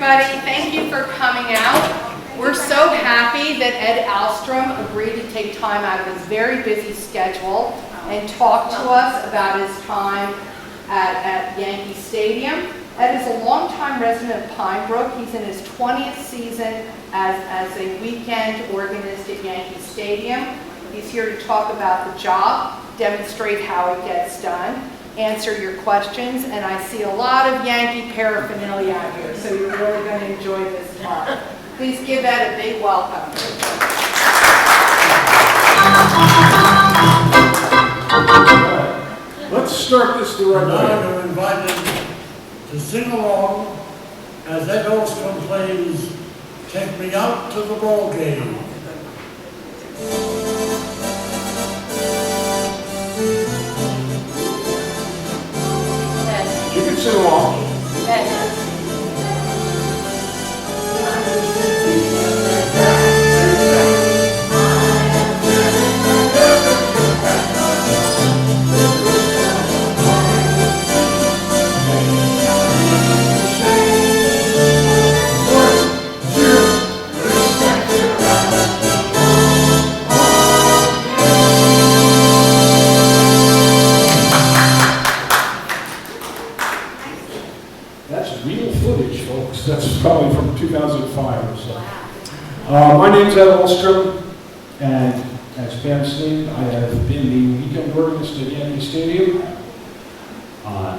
everybody. Thank you for coming out. We're so happy that Ed Alstrom agreed to take time out of his very busy schedule and talk to us about his time at Yankee Stadium. Ed is a longtime resident of Pine Brook. He's in his 20th season as a weekend organist at Yankee Stadium. He's here to talk about the job, demonstrate how it gets done, answer your questions, and I see a lot of Yankee paraphernalia out here, so you're really going to enjoy this talk. Please give Ed a big welcome. Let's start this the right way. I'm invited to sing along as Ed Alstrom plays "Take Me Out to the Ball Game." You can sing along. That's probably from 2005 or so. My name's Ed Alstrom, and as Pam said, I have been the weekend organist at Yankee Stadium.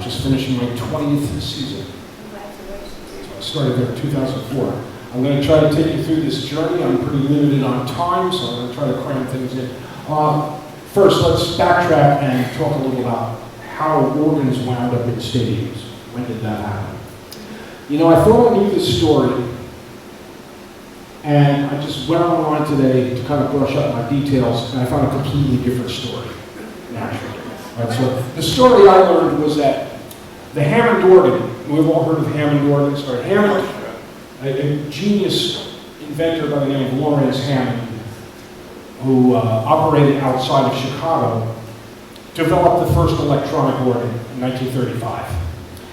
Just finishing my 20th season. Congratulations. So I started there in 2004. I'm going to try to take you through this journey. I'm pretty limited on time, so I'm going to try to cram things in. First, let's backtrack and talk a little about how organs wound up in stadiums. When did that happen? You know, I thought I knew this story, and I just went online today to kind of brush up my details, and I found a completely different story, naturally. Right, so the story I learned was that the Hammond organ, we've all heard of Hammond organs, or Hammond, a genius inventor by the name of Lawrence Hammond, who operated outside of Chicago, developed the first electronic organ in 1935.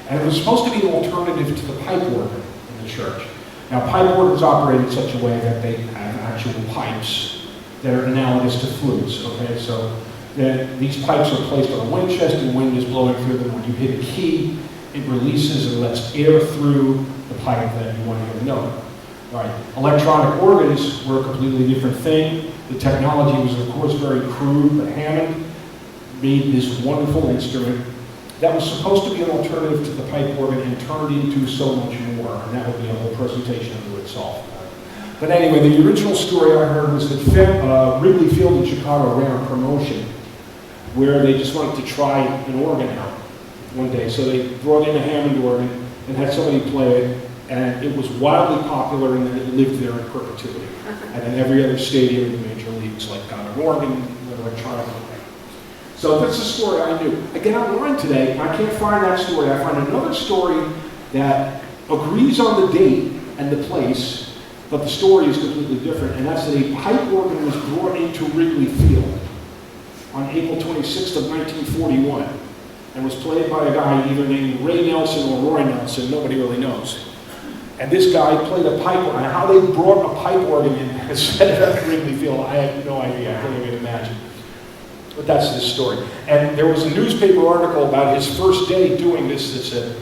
And it was supposed to be an alternative to the pipe organ in the church. Now, pipe organs operate in such a way that they have actual pipes that are analogous to flutes, okay? So these pipes are placed on a wind chest and wind is blowing through them. When you hit a key, it releases and lets air through the pipe that you want to hear the note. Right. Electronic organs were a completely different thing. The technology was, of course, very crude, but Hammond made this wonderful instrument that was supposed to be an alternative to the pipe organ and turned into so much more, and that would be a whole presentation unto itself. But anyway, the original story I heard was that Wrigley Field in Chicago ran a promotion where they just wanted to try an organ out one day. So they brought in a Hammond organ and had somebody play it, and it was wildly popular, and then it lived there in perpetuity. And then every other stadium in the major leagues got an organ, an electronic organ. So that's the story I knew. I get online today, I can't find that story. I find another story that agrees on the date and the place, but the story is completely different, and that's that a pipe organ was brought into Wrigley Field on April 26th of 1941, and was played by a guy either named Ray Nelson or Roy Nelson, nobody really knows. And this guy played a pipe organ. How they brought a pipe organ in and set it up at Wrigley Field, I have no idea, I can't even imagine. But that's this story. And there was a newspaper article about his first day doing this that said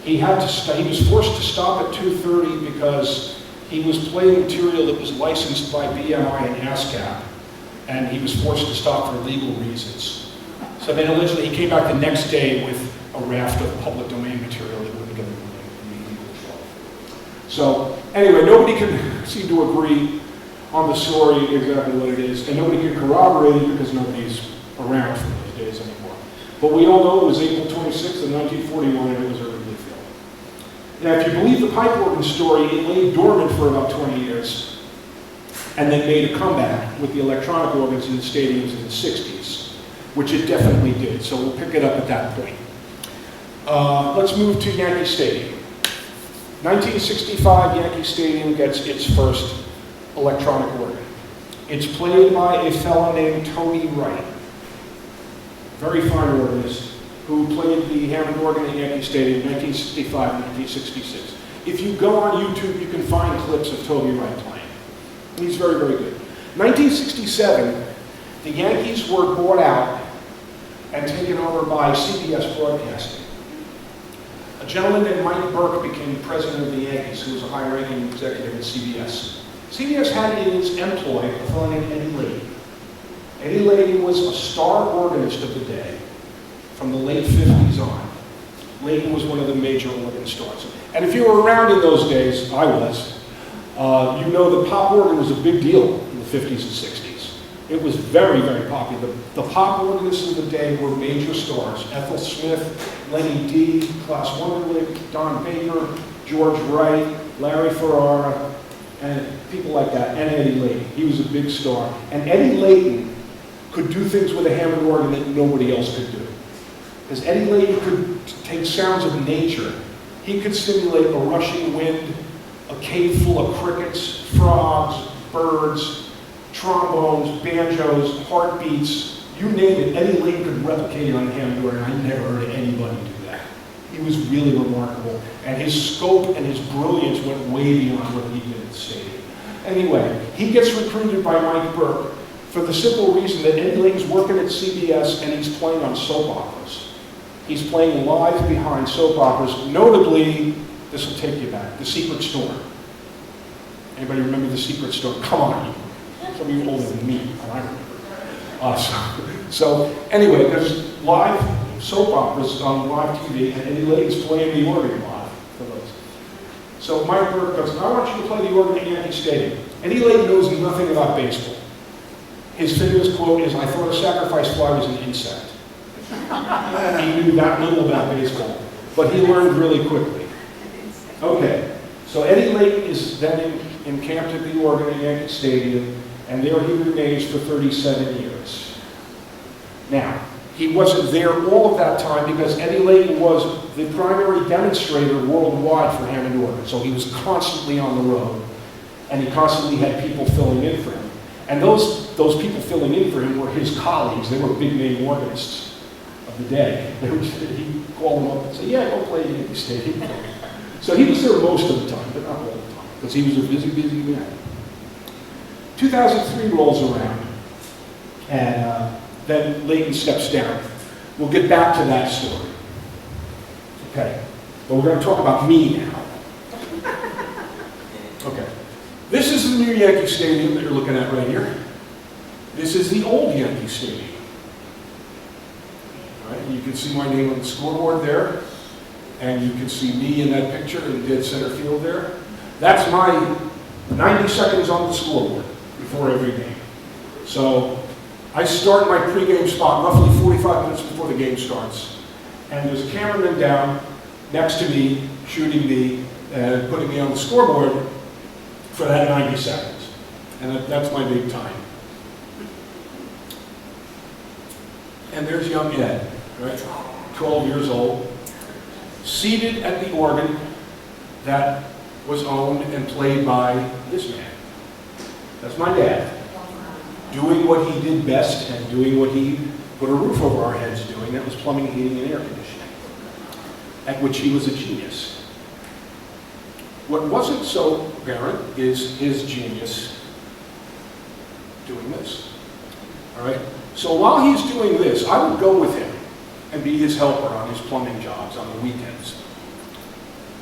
he was forced to stop at 2:30 because he was playing material that was licensed by BMI and ASCAP, and he was forced to stop for legal reasons. So then allegedly he came back the next day with a raft of public domain material that wouldn't get him in legal trouble. So anyway, nobody can seem to agree on the story exactly what it is, and nobody can corroborate it because nobody's around for those days anymore. But we all know it was April 26th of 1941, and it was at Wrigley Field. Now, if you believe the pipe organ story, it lay dormant for about 20 years, and then made a comeback with the electronic organs in the stadiums in the 60s, which it definitely did. So we'll pick it up at that point. Let's move to Yankee Stadium. 1965, Yankee Stadium gets its first electronic organ. It's played by a fellow named Tony Wright, very fine organist, who played the Hammond organ at Yankee Stadium in 1965 and 1966. If you go on YouTube, you can find clips of Toby Wright playing. And he's very, very good. 1967, the Yankees were bought out and taken over by CBS Broadcasting. A gentleman named Mike Burke became president of the Yankees, who was a high-ranking executive at CBS. CBS had in its employ a fellow named Eddie Layton. Eddie Layton was a star organist of the day from the late 50s on. Layton was one of the major organ stars. And if you were around in those days, I was, you know that pop organ was a big deal in the 50s and 60s. It was very, very popular. The pop organists of the day were major stars. Ethel Smith, Lenny D, Klaus Wunderlich, Don Baker, George Wright, Larry Ferrara, and people like that, and Eddie Layton. He was a big star. And Eddie Layton could do things with a Hammond organ that nobody else could do. Because Eddie Layton could take sounds of nature. He could simulate a rushing wind, a cave full of crickets, frogs, birds, trombones, banjos, heartbeats, you name it. Eddie Layton could replicate it on the Hammond organ. I never heard anybody do that. He was really remarkable. And his scope and his brilliance went way beyond what he did at the stadium. Anyway, he gets recruited by Mike Burke for the simple reason that Eddie Layton's working at CBS and he's playing on soap operas. He's playing live behind soap operas, notably, this will take you back, The Secret Storm. Anybody remember The Secret Storm? Come on, some of you older than me, I remember. So anyway, there's live soap operas on live TV, and Eddie Layton's playing the organ live for those. So Mike Burke goes, I want you to play the organ at Yankee Stadium. Eddie Layton knows nothing about baseball. His famous quote is, I thought a sacrifice fly was an insect. He knew that little about baseball, but he learned really quickly. Okay, so Eddie Layton is then encamped at the organ at Yankee Stadium, and there he remains for 37 years. Now, he wasn't there all of that time because Eddie Layton was the primary demonstrator worldwide for Hammond organ, so he was constantly on the road, and he constantly had people filling in for him. And those people filling in for him were his colleagues. They were big-name organists of the day. He'd call them up and say, yeah, go play at Yankee Stadium. So he was there most of the time, but not all the time, because he was a busy, busy man. 2003 rolls around, and then Layton steps down. We'll get back to that story. Okay, but we're going to talk about me now. Okay, this is the new Yankee Stadium that you're looking at right here. This is the old Yankee Stadium. All right, you can see my name on the scoreboard there, and you can see me in that picture in dead center field there. That's my 90 seconds on the scoreboard before every game. So I start my pregame spot roughly 45 minutes before the game starts. And there's a cameraman down next to me, shooting me and putting me on the scoreboard for that 90 seconds. And that's my big time. And there's young Ed, right? 12 years old, seated at the organ that was owned and played by this man. That's my dad, doing what he did best and doing what he put a roof over our heads doing. That was plumbing, heating, and air conditioning, at which he was a genius. What wasn't so apparent is his genius doing this. All right? So while he's doing this, I would go with him and be his helper on his plumbing jobs on the weekends.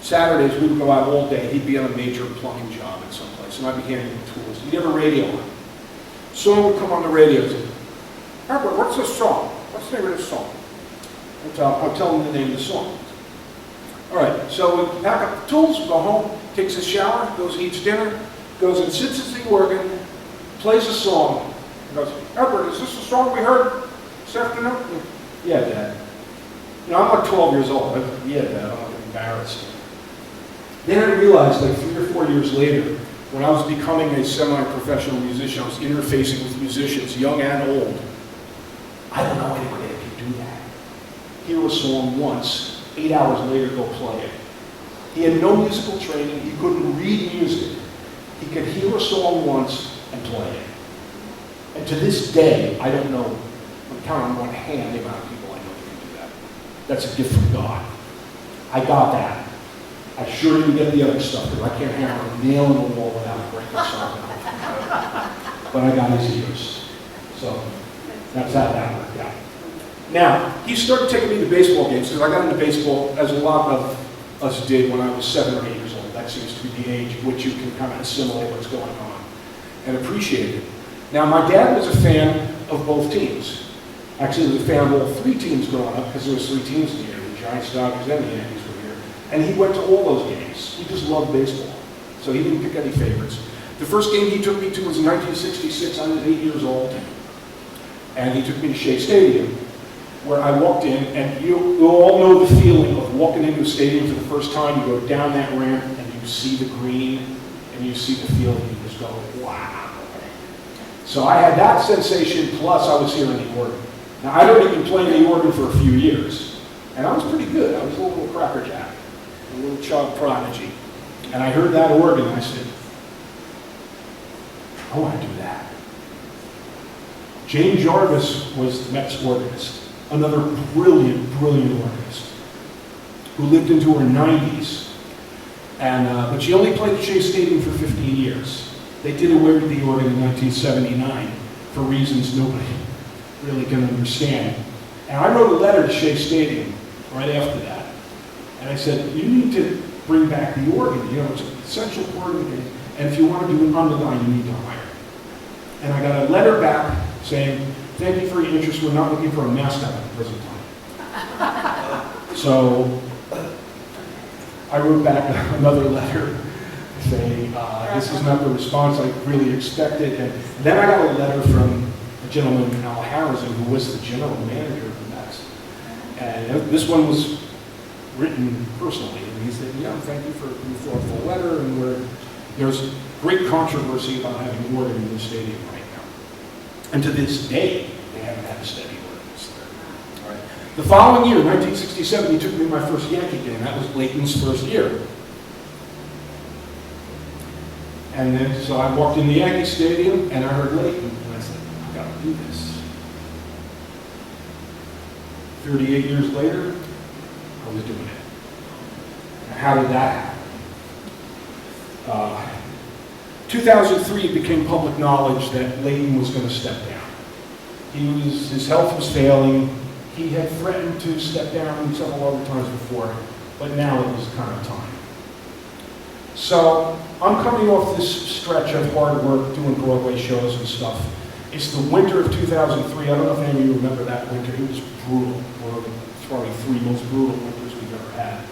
Saturdays, we would go out all day. He'd be on a major plumbing job at some place, and I'd be handing him tools. He'd have a radio on. Song would come on the radio and say, Herbert, what's this song? What's the name of this song? I'll tell him the name of the song. All right, so we pack up the tools, go home, takes a shower, goes eats dinner, goes and sits at the organ, plays a song. He goes, Herbert, is this the song we heard this afternoon? Yeah, Dad. You know, I'm like 12 years old. Yeah, Dad, I'm like embarrassed. Then I realized, like 3 or 4 years later, when I was becoming a semi-professional musician, I was interfacing with musicians, young and old. I don't know anybody that can do that. Hear a song once, 8 hours later go play it. He had no musical training, he couldn't read music. He could hear a song once and play it. And to this day, I don't know, I'm counting on one hand the amount of people I know that can do that. That's a gift from God. I got that. I sure didn't get the other stuff, because I can't hammer a nail in the wall without breaking something. But I got his ears. So that's how that worked out. Now, he started taking me to baseball games, because I got into baseball, as a lot of us did when I was 7 or 8 years old. That seems to be the age at which you can kind of assimilate what's going on and appreciate it. Now, my dad was a fan of both teams. Actually, he was a fan of all 3 teams growing up, because there was 3 teams in the year. The Giants, Dodgers, and the Yankees were here. And he went to all those games. He just loved baseball. So he didn't pick any favorites. The first game he took me to was in 1966. I was 8 years old. And he took me to Shea Stadium, where I walked in, and you all know the feeling of walking into a stadium for the first time. You go down that ramp, and you see the green, and you see the field, and you just go, wow. So I had that sensation, plus I was hearing the organ. Now, I'd already been playing the organ for a few years, and I was pretty good. I was a little crackerjack, a little child prodigy. And I heard that organ, and I said, I want to do that. Jane Jarvis was the Mets organist, another brilliant, brilliant organist, who lived into her 90s. But she only played at Shea Stadium for 15 years. They did away with the organ in 1979 for reasons nobody really can understand. And I wrote a letter to Shea Stadium right after that. And I said, you need to bring back the organ. You know, it's an essential part of the game. And if you want to do an underline, you need to hire. And I got a letter back saying, thank you for your interest. We're not looking for a mascot at the present time. So I wrote back another letter saying, this is not the response I really expected. And then I got a letter from a gentleman, Al Harrison, who was the general manager of the Mets. And this one was written personally. And he said, yeah, thank you for your thoughtful letter. And there's great controversy about having an organ in the stadium right now. And to this day, they haven't had a steady organist there. All right. The following year, 1967, he took me to my first Yankee game. That was Layton's first year. And then, so I walked in the Yankee Stadium, and I heard Layton, and I said, I've got to do this. 38 years later, I was doing it. Now, how did that happen? 2003, it became public knowledge that Layton was going to step down. His health was failing. He had threatened to step down several other times before, but now it was kind of time. So I'm coming off this stretch of hard work doing Broadway shows and stuff. It's the winter of 2003. I don't know if any of you remember that winter. It was brutal. One of the probably 3 most brutal winters we've ever had.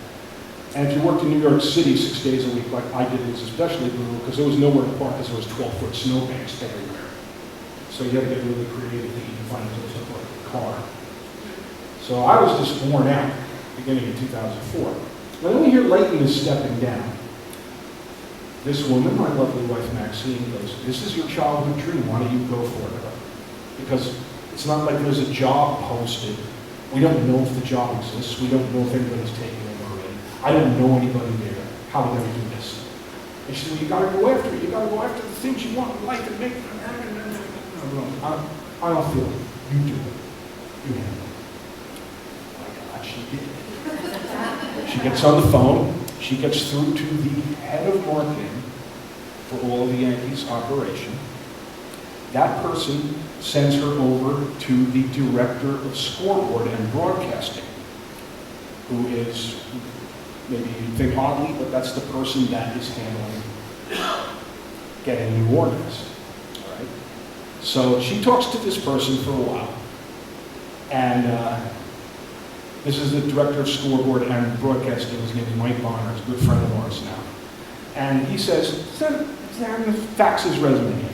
And if you worked in New York City 6 days a week like I did, it was especially brutal because there was nowhere to park because there was 12-foot snowbanks everywhere. So you had to get really creative to even find a car. So I was just worn out beginning in 2004. But when you hear Layton is stepping down, this woman, my lovely wife Maxine, goes, this is your childhood dream, why don't you go for it? Because it's not like there's a job posted. We don't know if the job exists. We don't know if anybody's taking it already. I don't know anybody there. How are we going to do this? And she said, well, you got to go after it. You got to go after the things you want in life and make them happen. I don't feel it. You do it. You handle it. My God, she did. She gets on the phone. She gets through to the head of marketing for all of the Yankees operation. That person sends her over to the director of scoreboard and broadcasting, who is, maybe you'd think oddly, but that's the person that is handling getting new orders. All right? So she talks to this person for a while, and this is the director of scoreboard and broadcasting. His name is Mike Bonner. He's a good friend of ours now. And he says, fax his resume in.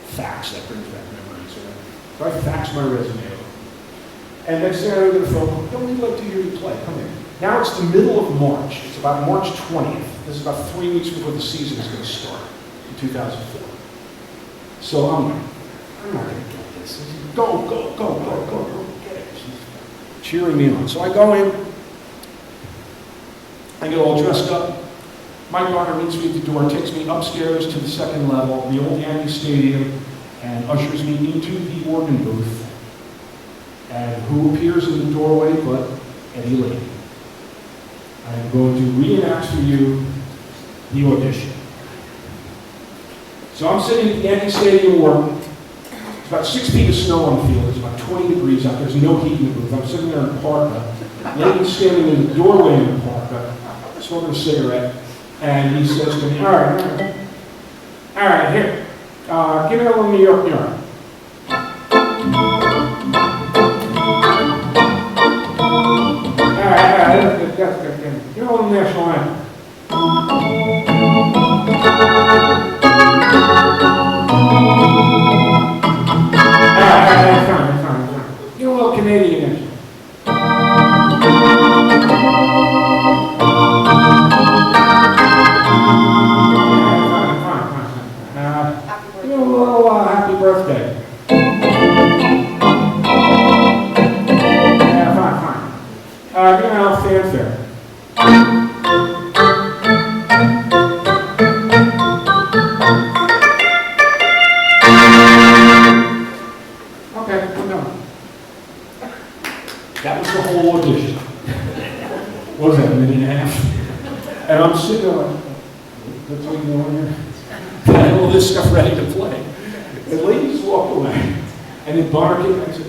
Fax, that brings back memories. So I fax my resume over. And next thing I know, the phone, don't we like to hear you play? Come in. Now it's the middle of March. It's about March 20th. This is about 3 weeks before the season is going to start in 2004. So I'm like, I'm not going to get this. Go, go, go, go, go, go. Cheering me on. So I go in, I get all dressed up. Mike Bonner meets me at the door, takes me upstairs to the second level, the old Yankee Stadium, and ushers me into the organ booth. And who appears in the doorway but Eddie Layton. I'm going to reenact for you the audition. So I'm sitting at the Yankee Stadium warm. It's about 6 feet of snow on the field. It's about 20 degrees out. There's no heat in the booth. I'm sitting there in parka. Lady's standing in the doorway in the parka, smoking a cigarette, and he says to me, all right, here, give me a little New York yarn. All right, that's good. Give me a little national anthem. Fine. Give me a little Canadian anthem. Give me a little happy birthday. Fine. Give me a little fanfare. Okay, I'm done. That was the whole audition. What was that, a minute and a half? And I'm sitting there like, what's going on here? I had all this stuff ready to play. And the lady just walked away. And then Bonner came and I said,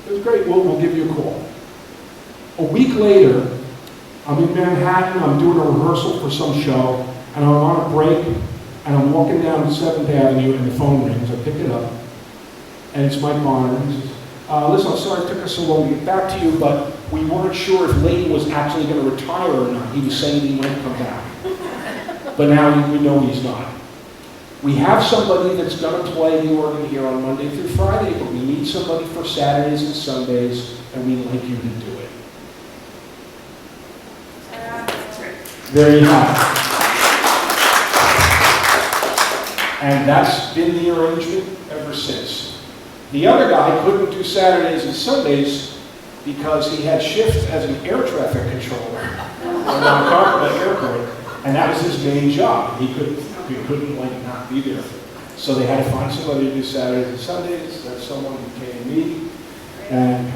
it was great, we'll give you a call. A week later, I'm in Manhattan, I'm doing a rehearsal for some show, and I'm on a break, and I'm walking down 7th Avenue, and the phone rings. I pick it up, and it's Mike Bonner. And he says, listen, I'm sorry it took us so long to get back to you, but we weren't sure if Layton was actually going to retire or not. He was saying he might come back. But now we know he's not. We have somebody that's going to play the organ here on Monday through Friday, but we need somebody for Saturdays and Sundays, and we'd like you to do it. There you have it. And that's been the arrangement ever since. The other guy couldn't do Saturdays and Sundays because he had shifts as an air traffic controller on Montville Airport, and that was his main job. He couldn't like not be there. So they had to find somebody to do Saturdays and Sundays. That someone became me, and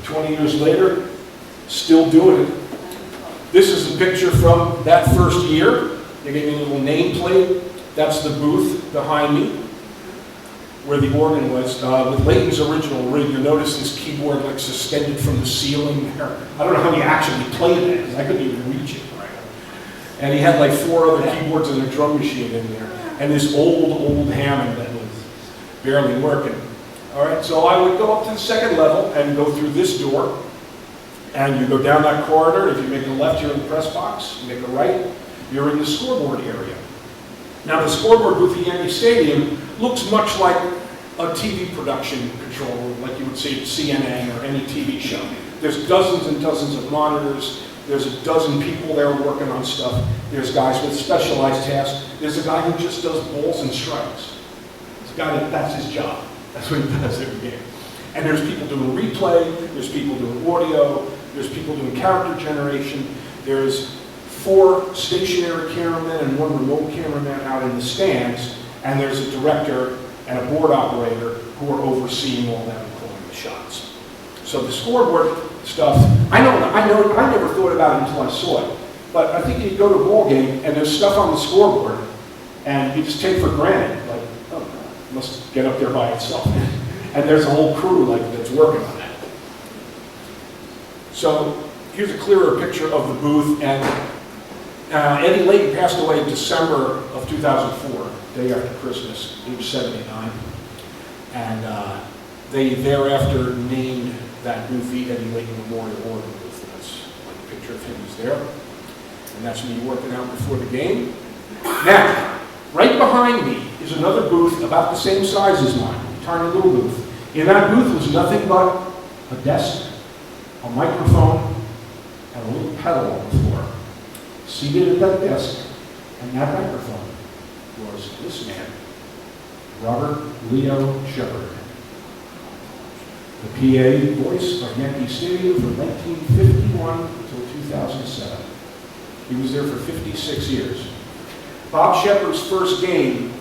20 years later, still doing it. This is a picture from that first year. They gave me a little nameplate. That's the booth behind me, where the organ was. With Layton's original rig, you'll notice this keyboard like suspended from the ceiling there. I don't know how he actually played it, because I couldn't even reach it right. And he had like 4 other keyboards and a drum machine in there. And this old Hammond that was barely working. All right, so I would go up to the 2nd level and go through this door. And you go down that corridor. If you make a left, you're in the press box. You make a right, you're in the scoreboard area. Now, the scoreboard booth at Yankee Stadium looks much like a TV production control room, like you would see at CNN or any TV show. There's dozens and dozens of monitors. There's a dozen people there working on stuff. There's guys with specialized tasks. There's a guy who just does balls and strikes. There's a guy that's his job. That's what he does every game. And there's people doing replay. There's people doing audio. There's people doing character generation. There's 4 stationary cameramen and 1 remote cameraman out in the stands. And there's a director and a board operator who are overseeing all that and calling the shots. So the scoreboard stuff, I never thought about it until I saw it. But I think you go to a ball game and there's stuff on the scoreboard and you just take for granted, like, oh, it must get up there by itself. And there's a whole crew like that's working on that. So here's a clearer picture of the booth. And Eddie Layton passed away in December of 2004, day after Christmas, age 79. And they thereafter named that booth the Eddie Layton Memorial Organ Booth. And that's like a picture of him who's there. And that's me working out before the game. Now, right behind me is another booth about the same size as mine, a tiny little booth. In that booth was nothing but a desk, a microphone, and a little pedal on the floor. Seated at that desk and that microphone was this man, Robert Leo Shepard, the PA voice of Yankee Stadium from 1951 until 2007. He was there for 56 years. Bob Shepard's first game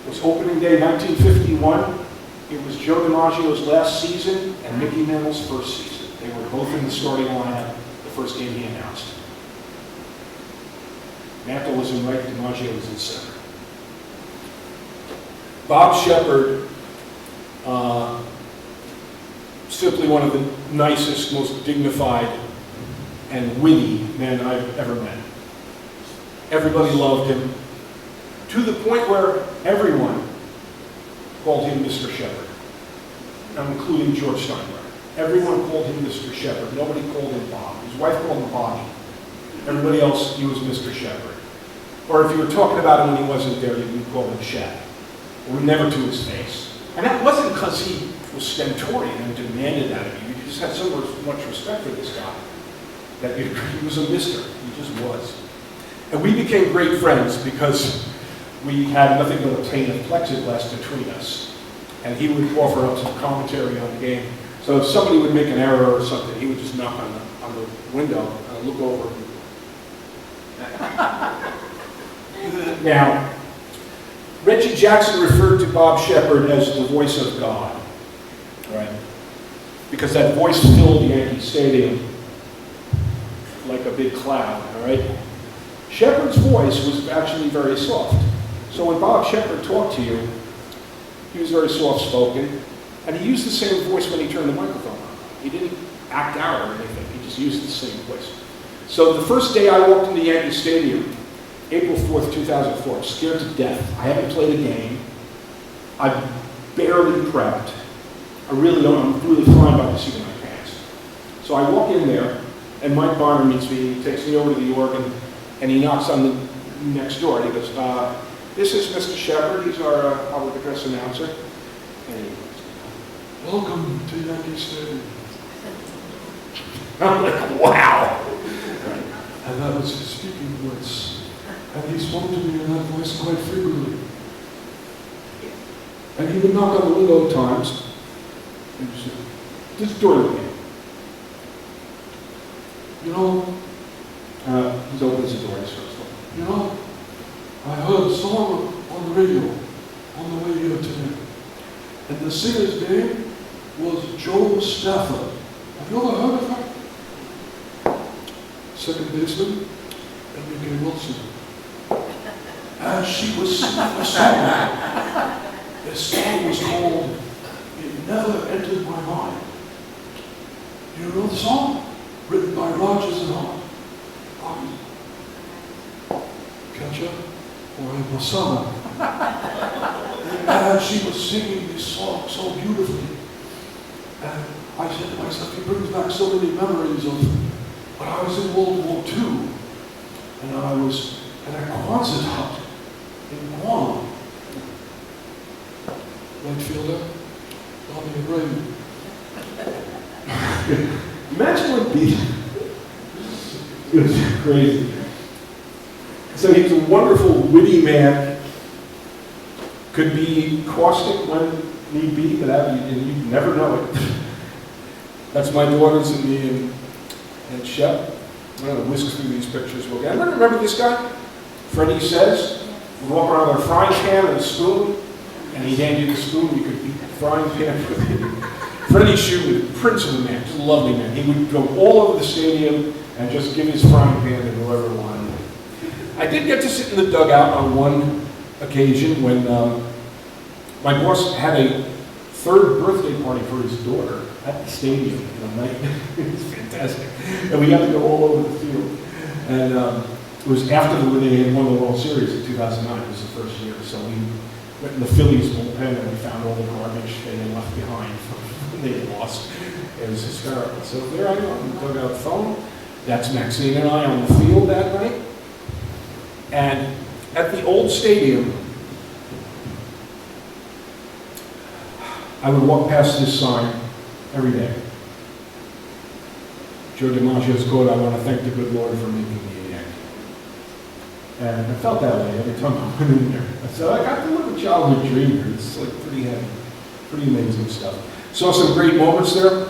was opening day 1951. It was Joe DiMaggio's last season and Mickey Mantle's first season. They were both in the starting lineup. first game he announced. Mantle was in right, DiMaggio was in center. Bob Shepard, simply one of the nicest, most dignified, and witty men I've ever met. Everybody loved him, to the point where everyone called him Mr. Shepard, including George Steinbrenner. Everyone called him Mr. Shepard. Nobody called him Bob. His wife called him Bobby. Everybody else, he was Mr. Shepard. Or if you were talking about him when he wasn't there, you'd call him Shep. Or never to his face. And that wasn't because he was stentorian and demanded that of you. You just had so much respect for this guy that he was a mister. He just was. And we became great friends because we had nothing but a pane of plexiglass between us. And he would offer up some commentary on the game. So if somebody would make an error or something, he would just knock on the window and look over. Now, Reggie Jackson referred to Bob Shepard as the voice of God, right? Because that voice filled Yankee Stadium like a big cloud, all right? Shepard's voice was actually very soft. So when Bob Shepard talked to you, he was very soft-spoken, and he used the same voice when he turned the microphone on. He didn't act out or anything, he just used the same voice. So the first day I walked into Yankee Stadium, April 4th, 2004, I'm scared to death. I haven't played a game. I've barely prepped. I'm really flying by the seat of my pants. So I walk in there, and Mike Barner meets me. He takes me over to the organ, and he knocks on the next door. And he goes, this is Mr. Shepard. He's our public address announcer. And he goes, welcome to Yankee Stadium. I'm like, wow. And that was his speaking voice. And he spoke to me in that voice quite frequently. And he would knock on the window at times. And he said, this door to me. You know, he opens the door and starts talking. You know, I heard a song on the radio on the way here today. And the singer's name was Joe Stafford. Have you ever heard of her? Second baseman, Enrique Wilson. And she was singing a song. The song was called It Never Entered My Mind. Do you know the song? Written by Rogers and Hart. Catcher or a bossa. And she was singing this song so beautifully. And I said to myself, it brings back so many memories of when I was in World War II. And I was at a Quonset hut in Guam. Right fielder, Bobby Brady. Imagine what beat. It was crazy. So he was a wonderful, witty man. Could be caustic when need be, but you never know it. That's my daughters and me and Shep. I'm going to whisk through these pictures. Everyone remember this guy? Freddie Says. We'd walk around with a frying pan and a spoon, and he'd hand you the spoon. You could beat the frying pan with it. Freddie Shue was the prince of the man, just a lovely man. He would go all over the stadium and just give his frying pan to whoever wanted it. I did get to sit in the dugout on one occasion when my boss had a third birthday party for his daughter at the stadium one night. It was fantastic. And we got to go all over the field. And it was after they had won the World Series in 2009. It was the first year. So we went in the Phillies bullpen and we found all the garbage they had left behind when they had lost. It was hysterical. So there I am on the dugout phone. That's Maxine and I on the field that night. And at the old stadium, I would walk past this sign every day. Joe DiMaggio's quote, I want to thank the good Lord for making me a Yankee. And I felt that way every time I went in there. I said, I got to live a childhood dream here. It's like pretty heavy, pretty amazing stuff. Saw some great moments there.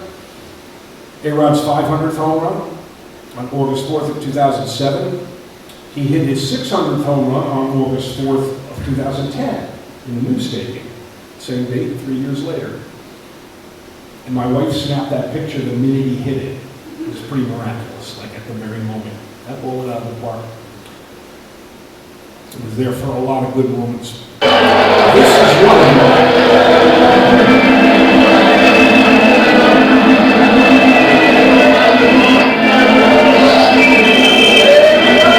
A-Rod's 500th home run on August 4th of 2007. He hit his 600th home run on August 4th of 2010 in the new stadium. Same date, 3 years later. And my wife snapped that picture the minute he hit it. It was pretty miraculous. Like at at the very moment. That blew it out of the park. It was there for a lot of good moments. This is one of them.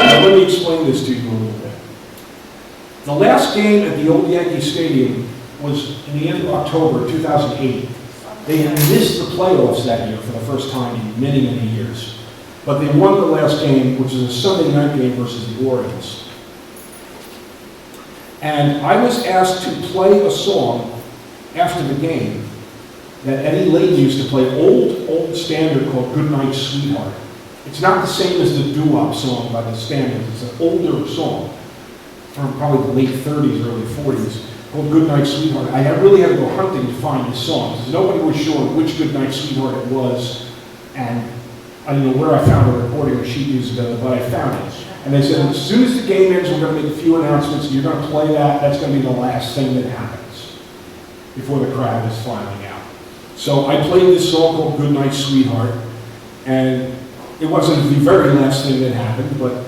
Now, let me explain this to you a little bit. The last game at the old Yankee Stadium was in the end of October 2008. They had missed the playoffs that year for the first time in many, many years. But they won the last game, which was a Sunday night game versus the Orioles. And I was asked to play a song after the game that Eddie Layton used to play, old standard called Goodnight Sweetheart. It's not the same as the doo-wop song by the Standards. It's an older song from probably the late 30s, early 40s, called Goodnight Sweetheart. Really had to go hunting to find this song, because nobody was sure which Goodnight Sweetheart it was, and I don't know where I found a recording a sheet years ago, but I found it. And they said, as soon as the game ends, we're going to make a few announcements, and you're going to play that. That's going to be the last thing that happens before the crowd is filing out. So I played this song called Goodnight Sweetheart, and it wasn't the very last thing that happened, but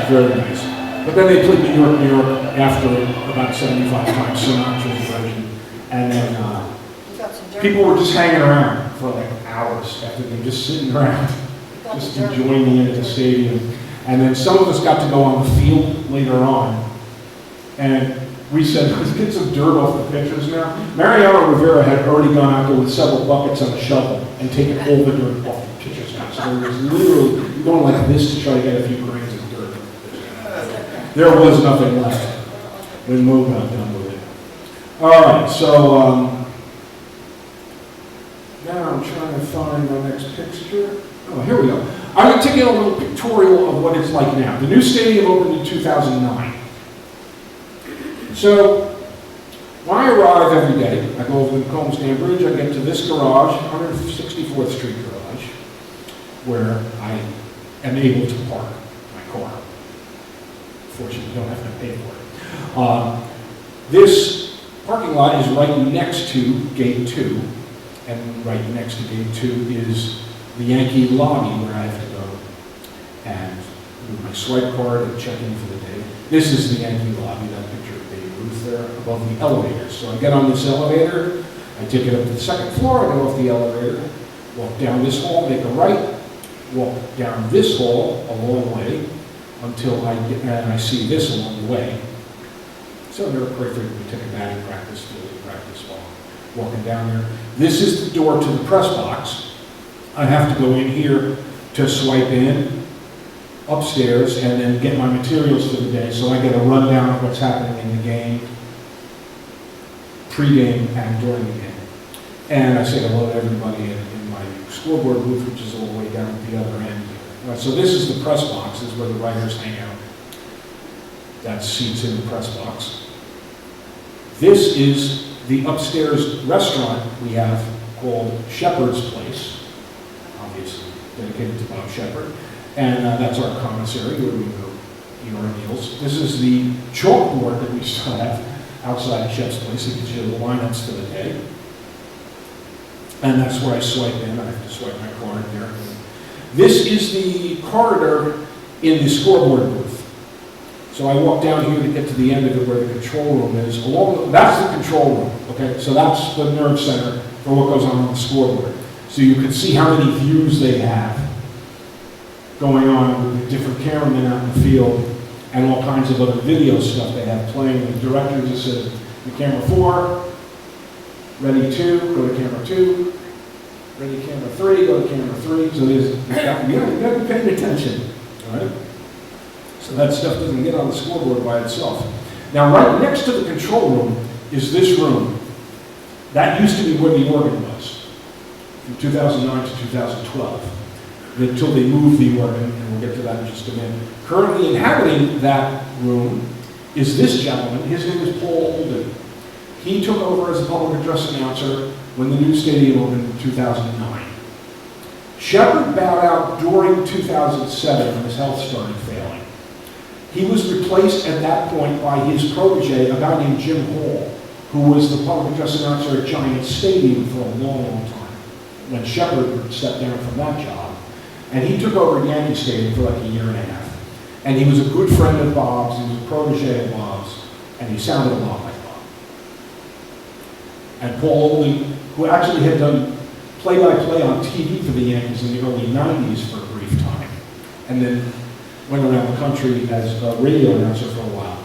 very nice. But then they played New York after about 75 times, Sinatra's version. And then people were just hanging around for like hours after they just sitting around, just enjoying the end of the stadium. And then some of us got to go on the field later on. And we said, let's get some dirt off the pitchers now. Mariano Rivera had already gone out there with several buckets and a shovel and taken all the dirt off the pitchers now. So there was literally going like this to try to get a few grains of dirt. There was nothing left when Mo got done with it. All right, so now I'm trying to find my next picture. Oh, here we go. I'm going to take you a little pictorial of what it's like now. The new stadium opened in 2009. So when I arrive every day, I go over the Combs Dam Bridge, I get to this garage, 164th Street garage, where I am able to park my car. Fortunately, you don't have to pay for it. This parking lot is right next to Gate 2, and right next to Gate 2 is the Yankee lobby where I have to go and move my swipe card and check in for the day. This is the Yankee lobby, that picture of Babe Ruth there above the elevator. So I get on this elevator, I take it up to the second floor, I go off the elevator, walk down this hall, make a right, walk down this hall a long way, until I get, and I see this along the way. So they're quite frequently take a batting practice, fielding practice while walking down there. This is the door to the press box. I have to go in here to swipe in upstairs and then get my materials for the day. So I get a rundown of what's happening in the game, pre-game and during the game. And I say hello to everybody in my scoreboard booth, which is all the way down at the other end. So this is the press box. This is where the writers hang out. That's seats in the press box. This is the upstairs restaurant we have called Shepherd's Place, obviously dedicated to Bob Shepherd. And that's our commissary where we go eat our meals. This is the chalkboard that we still have outside Chef's Place. It gives you the lineups for the day. And that's where I swipe in. I have to swipe my card there. This is the corridor in the scoreboard booth. So I walk down here to get to the end of it where the control room is. That's the control room, okay? So that's the nerve center for what goes on the scoreboard. So you can see how many views they have going on with the different cameramen out in the field and all kinds of other video stuff they have playing. The director just says, the camera 4, ready 2, go to camera 2. Ready camera 3, go to camera 3. So you got to be paying attention, all right? So that stuff doesn't get on the scoreboard by itself. Now, right next to the control room is this room. That used to be where the organ was, from 2009 to 2012, until they moved the organ, and we'll get to that in just a minute. Currently inhabiting that room is this gentleman. His name is Paul Holden. He took over as the public address announcer when the new stadium opened in 2009. Shepard bowed out during 2007 when his health started failing. He was replaced at that point by his protege, a guy named Jim Hall, who was the public address announcer at Giant Stadium for a long, long time, when Shepard stepped down from that job. And he took over at Yankee Stadium for like a year and a half. And he was a good friend of Bob's, he was a protege of Bob's, and he sounded a lot like Bob. And Paul Oldham, who actually had done play-by-play on TV for the Yankees in the early 90s for a brief time, and then went around the country as a radio announcer for a while,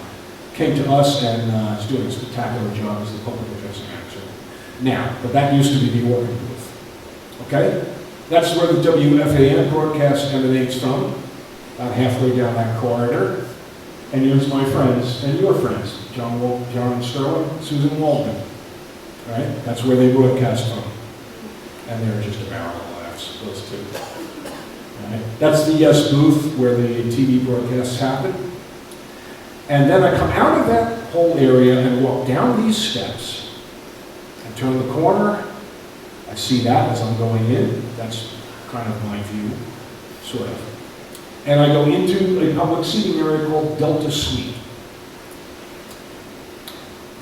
came to us and is doing a spectacular job as the public address announcer now. But that used to be the organ booth. Okay? That's where the WFAN broadcast emanates from, about halfway down that corridor. And here's my friends and your friends, John Sterling, Susan Waldman. All right? That's where they broadcast from. And they're just a barrel of laughs, those two. All right? That's the Yes booth where the TV broadcasts happen. And then I come out of that whole area and walk down these steps and turn the corner. I see that as I'm going in. That's kind of my view, sort of. And I go into a public seating area called Delta Suite.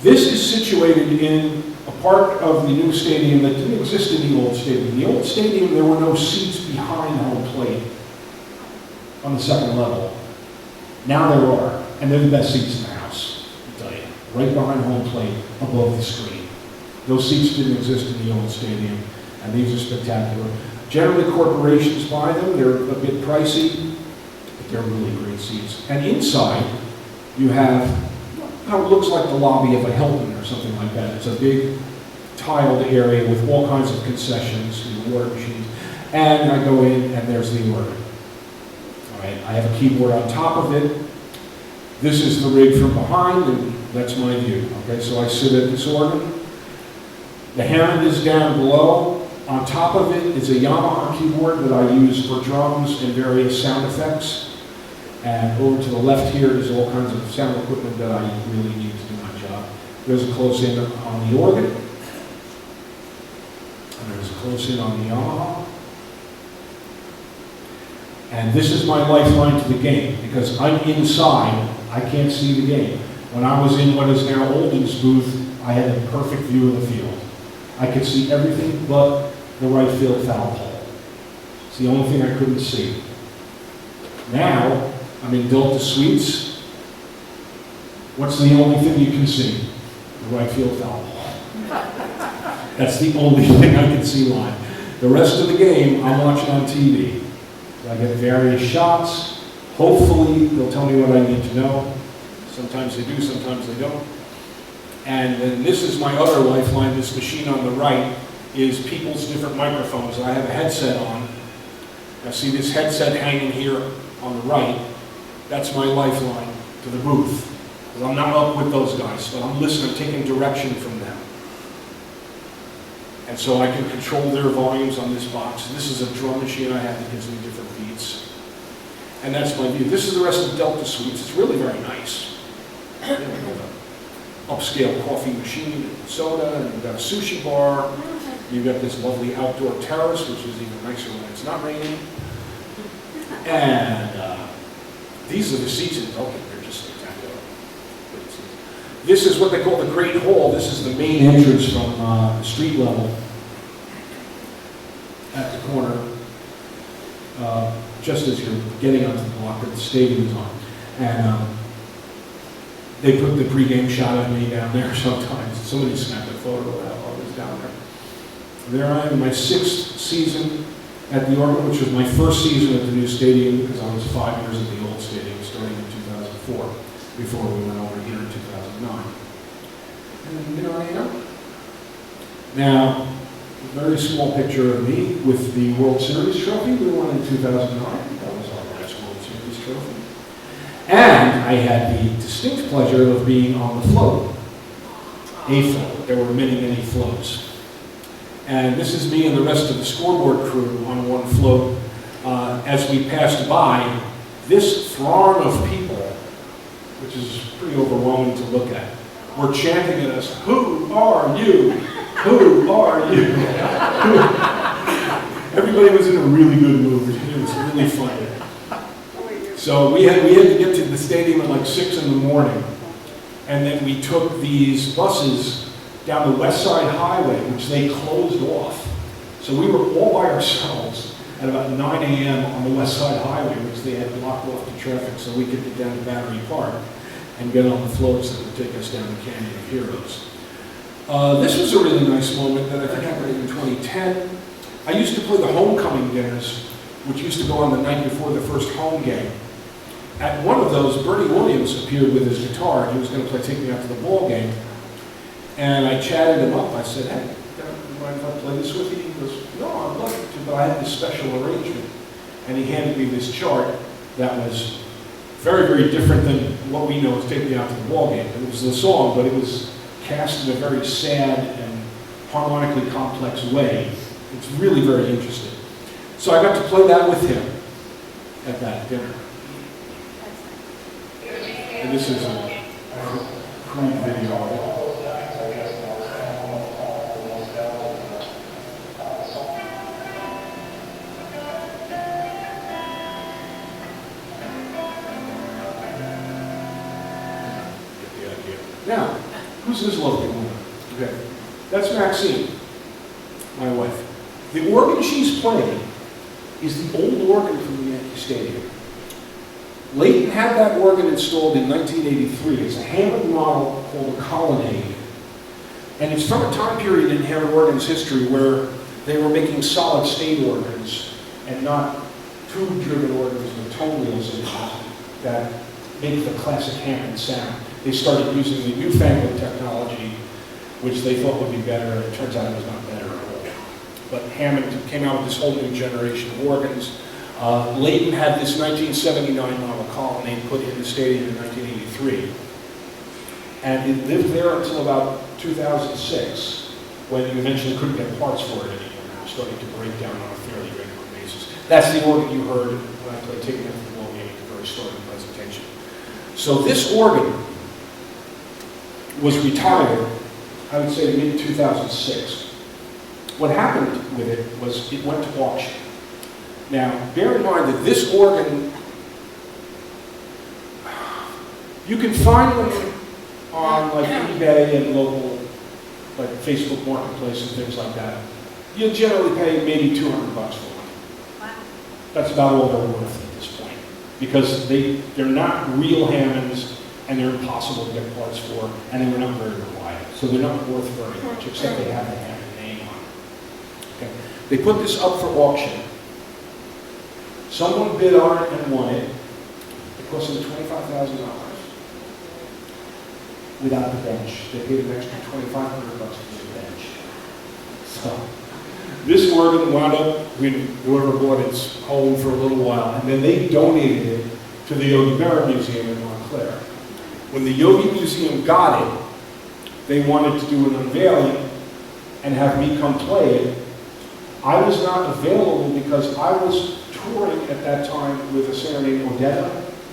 This is situated in a part of the new stadium that didn't exist in the old stadium. The old stadium, there were no seats behind home plate on the second level. Now there are, and they're the best seats in the house, I'll tell you. Right behind home plate, above the screen. Those seats didn't exist in the old stadium, and these are spectacular. Generally, corporations buy them. They're a bit pricey, but they're really great seats. And inside, you have how it looks like the lobby of a Hilton or something like that. It's a big tiled area with all kinds of concessions, water machines. And I go in, and there's the organ. All right, I have a keyboard on top of it. This is the rig from behind, and that's my view. Okay, so I sit at this organ. The Hammond is down below. On top of it is a Yamaha keyboard that I use for drums and various sound effects. And over to the left here is all kinds of sound equipment that I really need to do my job. There's a close-in on the organ. And there's a close-in on the Yamaha. And this is my lifeline to the game, because I'm inside, I can't see the game. When I was in what is now Oldham's booth, I had a perfect view of the field. I could see everything but the right field foul pole. It's the only thing I couldn't see. Now, I'm in Delta Suites. What's the only thing you can see? The right field foul pole. That's the only thing I can see live. The rest of the game, I'm watching on TV. I get various shots. Hopefully, they'll tell me what I need to know. Sometimes they do, sometimes they don't. And then this is my other lifeline. This machine on the right is people's different microphones. I have a headset on. Now see this headset hanging here on the right? That's my lifeline to the booth. Because I'm not up with those guys, but I'm listening, taking direction from them. And so I can control their volumes on this box. This is a drum machine I have that gives me different beats. And that's my view. This is the rest of Delta Suites. It's really very nice. You know, we have an upscale coffee machine and soda, and you've got a sushi bar. You've got this lovely outdoor terrace, which is even nicer when it's not raining. And these are the seats in Belgium. They're just spectacular. This is what they call the Great Hall. This is the main entrance from the street level at the corner, just as you're getting onto the block that the stadium is on. And they put the pregame shot of me down there sometimes. Somebody snapped a photo of that while I was down there. There I am in my 6th season at the York, which was my first season at the new stadium because I was 5 years at the old stadium, starting in 2004, before we went over here in 2009. And there I am. Now, a very small picture of me with the World Series trophy. We won in 2009. That was our last World Series trophy. And I had the distinct pleasure of being on the float, a float. There were many, many floats. And this is me and the rest of the scoreboard crew on one float. As we passed by, this throng of people, which is pretty overwhelming to look at, were chanting at us, "Who are you? Who are you?" Everybody was in a really good mood. It was really funny. So we had to get to the stadium at like 6 in the morning. And then we took these buses down the West Side Highway, which they closed off. So we were all by ourselves at about 9 a.m. on the West Side Highway, which they had blocked off the traffic so we could get down to Battery Park and get on the floats that would take us down the Canyon of Heroes. This was a really nice moment that I think happened in 2010. I used to play the homecoming dinners, which used to go on the night before the first home game. At one of those, Bernie Williams appeared with his guitar, and he was going to take me out to the ball game. And I chatted him up. I said, "Hey, do you mind if I play this with you?" He goes, "No, I'd love to, but I had this special arrangement." And he handed me this chart that was very, very different than what we know as "Take Me Out to the Ball Game." It was the song, but it was cast in a very sad and harmonically complex way. It's really very interesting. So I got to play that with him at that dinner. And this is a crude video of it. Get the idea. Now, who's this lovely woman? Okay, that's Maxine, my wife. The organ she's playing is the old organ from the Yankee Stadium. Leighton had that organ installed in 1983. It's a Hammond model called a Colonnade. And it's from a time period in Hammond organ's history where they were making solid state organs and not tube-driven organs with tone wheels in them that make the classic Hammond sound. They started using the newfangled technology, which they thought would be better, and it turns out it was not better at all. But Hammond came out with this whole new generation of organs. Leighton had this 1979 model Colonnade put in the stadium in 1983. And it lived there until about 2006, when you eventually couldn't get parts for it anymore. It was starting to break down on a fairly regular basis. That's the organ you heard when I played Taking It to the Ball Game at the very start of the presentation. So this organ was retired, I would say, mid-2006. What happened with it was it went to auction. Now, bear in mind that this organ, you can find them on like eBay and local, like Facebook Marketplace and things like that. You generally pay maybe $200 for one. Wow. That's about all they're worth at this point, because they're not real Hammonds and they're impossible to get parts for, and they were not very reliable. So they're not worth very much, except they have the Hammond name on it. Okay. They put this up for auction. Someone bid on it and won it. It cost them $25,000 without the bench. They paid an extra $2,500 for the bench. So this organ wound up with whoever bought its home for a little while, and then they donated it to the Yogi Berra Museum in Montclair. When the Yogi Museum got it, they wanted to do an unveiling and have me come play it. I was not available because I was touring at that time with a singer named Odetta.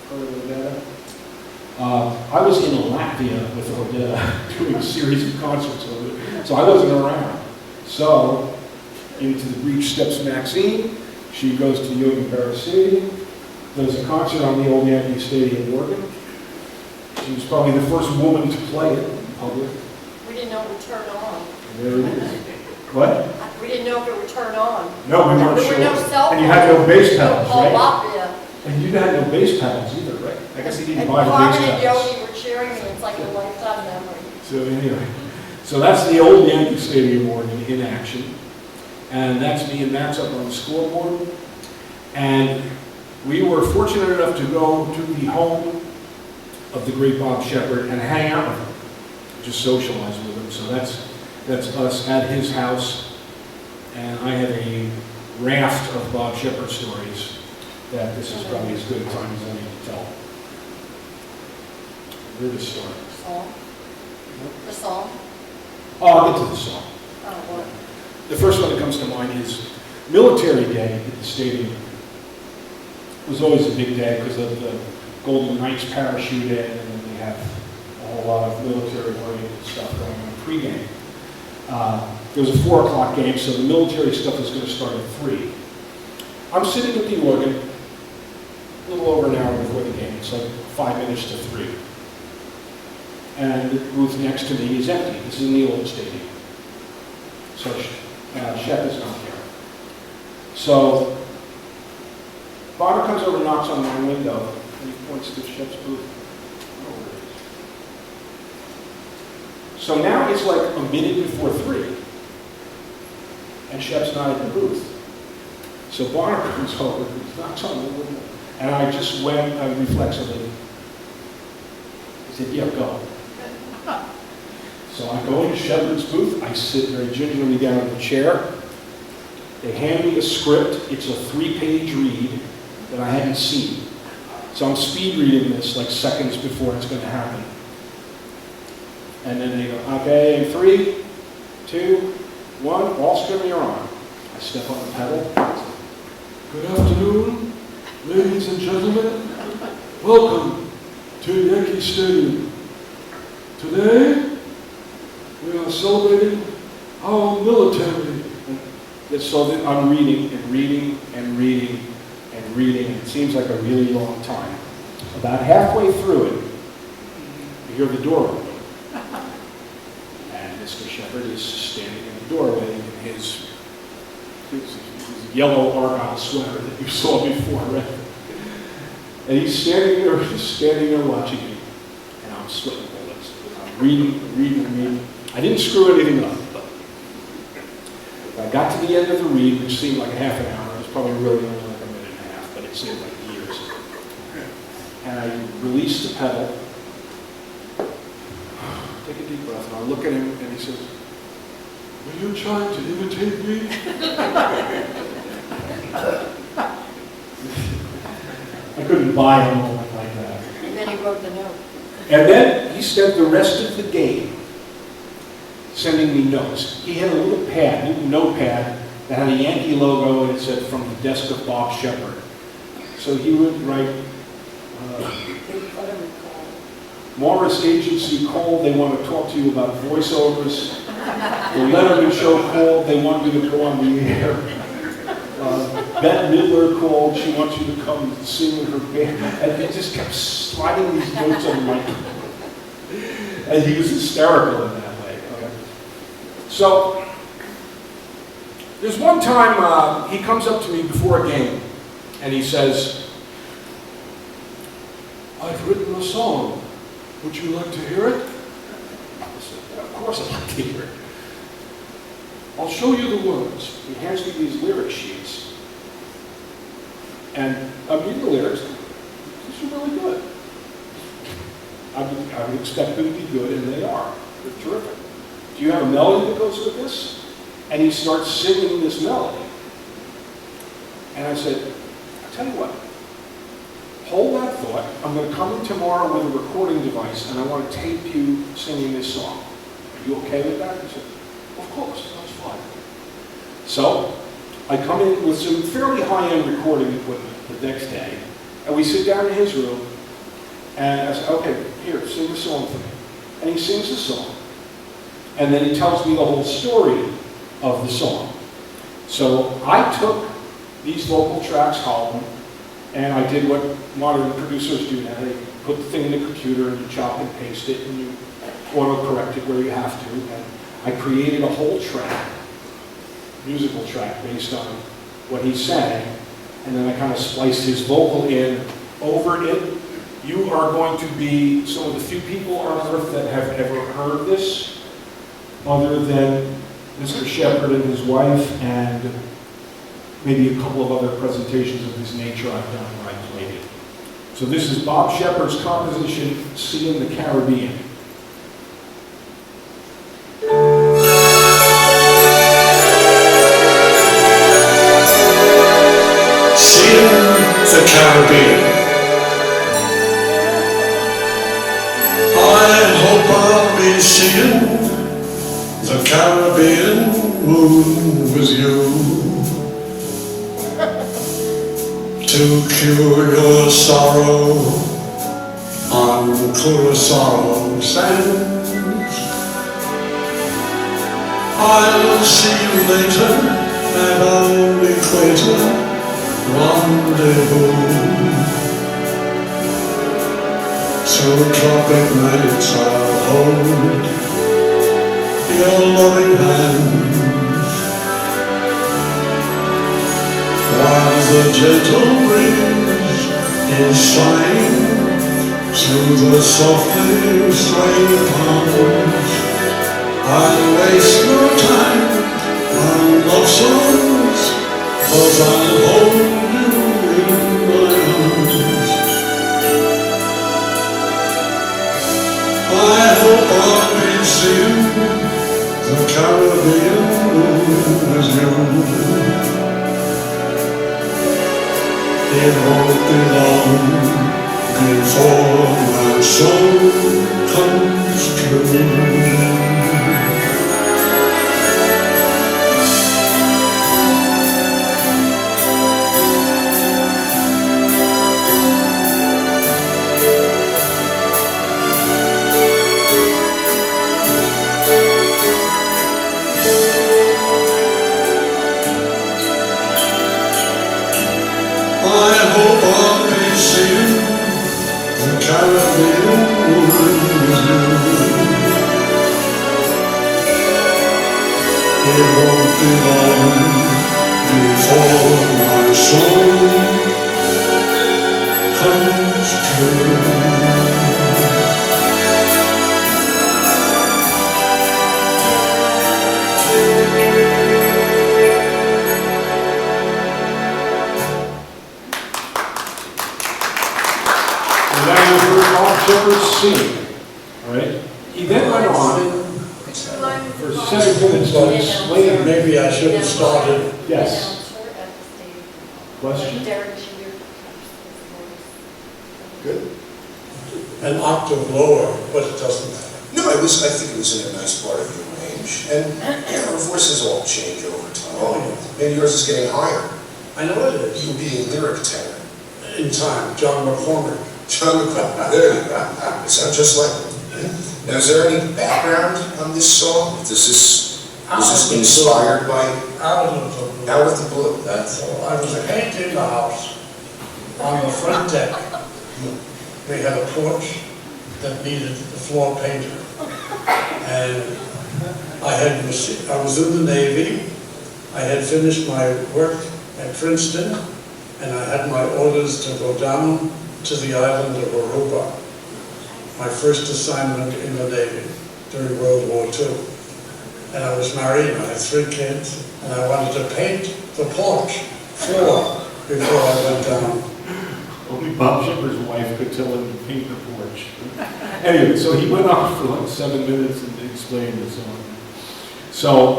Heard of Odetta? I was in Latvia with Odetta doing a series of concerts with her, so I wasn't around. So, into the breach steps Maxine. She goes to Yogi Berra Stadium. There's a concert on the old Yankee Stadium organ. She was probably the first woman to play it in public. We didn't know it would turn on. And there it is. What? We didn't know if it would turn on. No, we weren't There sure. were no cell And you had no bass pedals, Oh, right? Latvia. And you had no bass pedals either, right? I guess he didn't And buy the bass Carmen and pedals. Yogi were cheering me. It's like a lifetime memory. So anyway, so that's the old Yankee Stadium organ in action. And that's me and Max up on the scoreboard. And we were fortunate enough to go to the home of the great Bob Shepard and hang out with him, just socialize with him. So that's us at his house. And I have a raft of Bob Shepard stories that this is probably as good a time as any to tell. Where to start? Song? The song? Oh, I'll get to the song. Oh, what? The first one that comes to mind is Military Day at the stadium. It was always a big day because of the Golden Knights parachute in, and then we have whole lot of military-oriented stuff going on pregame. It was a 4 o'clock game, so the military stuff is going to start at 3. I'm sitting at the organ, a little over an hour before the game. It's like 5 minutes to 3. And the booth next to me is empty. This is in the old stadium. So Shep is not there. So Bonner comes over and knocks on my window, and he points to Shep's booth. Oh, where it is. So now it's like a minute before 3, and Shep's not at the booth. So Bonner comes over, he knocks on the window, and I just went reflexively. He said, "Yeah, go." So I go into Shepard's booth, I sit very gingerly down in the chair. They hand me a script. It's a 3-page read that I hadn't seen. So I'm speed reading this like seconds before it's going to happen. And then they go, "Okay, in 3, 2, 1, Alstrom, you're on." I step on the pedal. Good afternoon, ladies and gentlemen. Welcome to Yankee Stadium. Today, we are celebrating our military. And so that I'm reading and reading and reading and reading. It seems like a really long time. About halfway through it, you hear the door open. And Mr. Shepard is standing in the doorway in his yellow argyle sweater that you saw before, right? And he's standing there watching me. And I'm sweating bullets. I'm reading. I didn't screw anything up. But I got to the end of the read, which seemed like half an hour. It was probably really only like a minute and a half, but it seemed like years. And I released the pedal. Take a deep breath, and I look at him, and he says, Were you trying to imitate me? I couldn't buy a moment like that. And then he wrote the note. And then he spent the rest of the game sending me notes. He had a little notepad that had a Yankee logo, and it said, "From the desk of Bob Shepard." So he would write, "Morris Agency called, they want to talk to you about voiceovers. The Letterman show called, they want you to go on the air. Bette Midler called, she wants you to come sing with her band." And he just kept sliding these notes on my and he was hysterical in that way. Okay. So there's one time he comes up to me before a game and he says, I've written a song. Would you like to hear it? I said, "Yeah, of course I'd like to hear it." I'll show you the words. He hands me these lyric sheets. And I'm reading the lyrics. These are really good. I would expect them to be good, and they are. They're terrific. "Do you have a melody that goes with this?" And he starts singing this melody. And I said, "I'll tell you what. Hold that thought. I'm going to come in tomorrow with a recording device, and I want to tape you singing this song. Are you okay with that?" He said, "Of course, that's fine." So I come in with some fairly high-end recording equipment the next day, and we sit down in his room, and I said, "Okay, here, sing the song for me." And he sings the song. And then he tells me the whole story of the song. So I took these vocal tracks, hollowed them, and I did what modern producers do now. They put the thing in the computer, and you chop and paste it, and you auto-correct it where you have to. And I created a whole track, musical track, based on what he sang, and then I kind of spliced his vocal in over it. You are going to be some of the few people on earth that have ever heard this, other than Mr. Shepard and his wife, and maybe a couple of other presentations of this nature I've done where I played it. So this is Bob Shepard's composition, "Sea in the Caribbean." Sea in the Caribbean. I hope I'll be seeing the Caribbean moon with you to cure your sorrow on on Curacao sands. I'll see you later at our equator rendezvous. 2 o'clock at night I'll hold your loving hands, while the gentle breeze is sighing through the softly swaying palms. I'll waste no time on love songs, 'cause I'll hold you in my arms. I hope I'll be seeing the Caribbean with you. It won't be long before my soul comes true. I hope I'll be seeing the Caribbean with you. It won't be long before my soul comes true. Shepherd's singing, all right? He then went on for 7 minutes to explain. Maybe I should have started. Yes. Announcer at the stadium. Question? Derek Jeter. Good. An octave lower, but it doesn't matter. No, I think it was in a nice part of your range. And our voices all change over time. Oh, yeah. And yours is getting higher. I know it is. You'll be a lyric tenor. In time, John McCormick. John McClellan, there you go. You sound just like him. Now, is there any background on this song? Was this inspired by Out of the blue. Out of the Blue? That's all. I was painting the house on the front deck. We had a porch that needed the floor painted. And I was in the Navy. I had finished my work at Princeton, and I had my orders to go down to the island of Aruba. My first assignment in the Navy during World War II. And I was married, and I had 3 kids, and I wanted to paint the porch floor before I went down. Only Bob Shipper's wife could tell him to paint the porch. Anyway, so he went on for like 7 minutes and explained the song. So,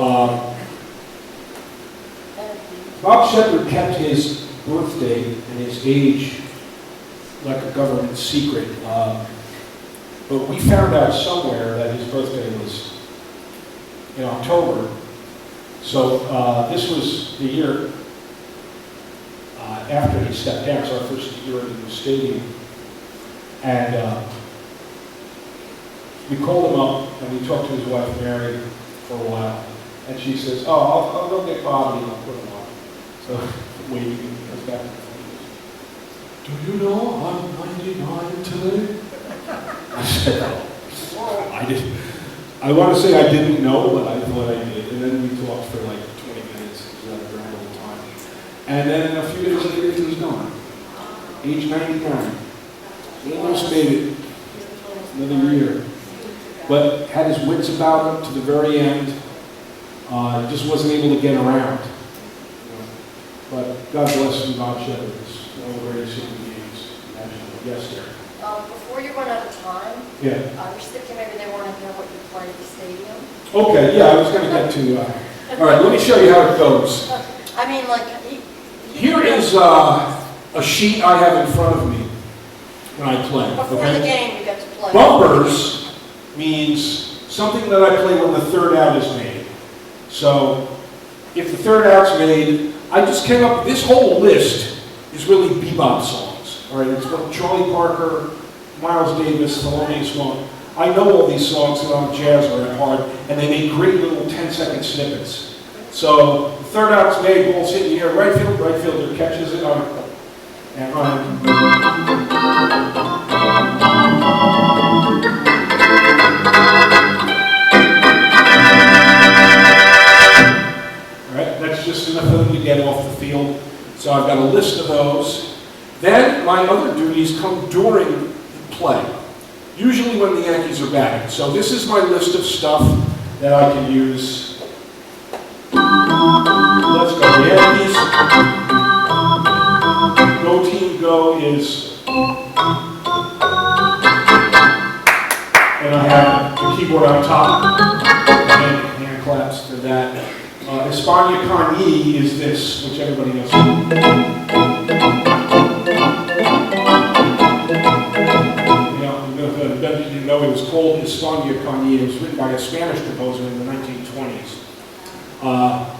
Bob Shepard kept his birthday and his age like a government secret. But we found out somewhere that his birthday was in October. So this was the year after he stepped down. It's our first year in the stadium. And we called him up and we talked to his wife Mary for a while. And she says, "Oh, I'll go get Bobby and I'll put him on." So waiting, he goes back to the Do you know I'm 99 today? I said, I didn't. I want to say I didn't know, but I thought I did. And then we talked for like 20 minutes. It was a grand old time. And then a few days later, he was gone. Age 99. He almost made it another year. But had his wits about him to the very end. Just wasn't able to get around. But God bless you, Bob Shepard. One of the greatest human beings imaginable. Yes, sir. Before you run out of time, Yeah. I was thinking maybe they want to know what you play at the stadium. Okay, yeah, I was going to get to, all right, let me show you how it goes. I mean, like, Here is a sheet I have in front of me when I play, before the okay? game, you get to play. Bumpers means something that I play when the third out is made. So, if the third out's made, I just came up, this whole list is really bebop songs, all right? It's what Charlie Parker Miles Davis, Thelonious Monk. I know all these songs because I'm a jazzer at heart, and they make great little 10-second snippets. So, the third out's made, ball's hit in the air, right fielder catches it on, and on. Alright, that's just enough of them to get off the field. So I've got a list of those. Then my other duties come during play, usually when the Yankees are batting. So this is my list of stuff that I can use. Let's go, Yankees. Go team go is, and I have the keyboard on top, hand claps to that. España con Y is this, which everybody knows. You know, it was called España con Y. It was written by a Spanish composer in the 1920s.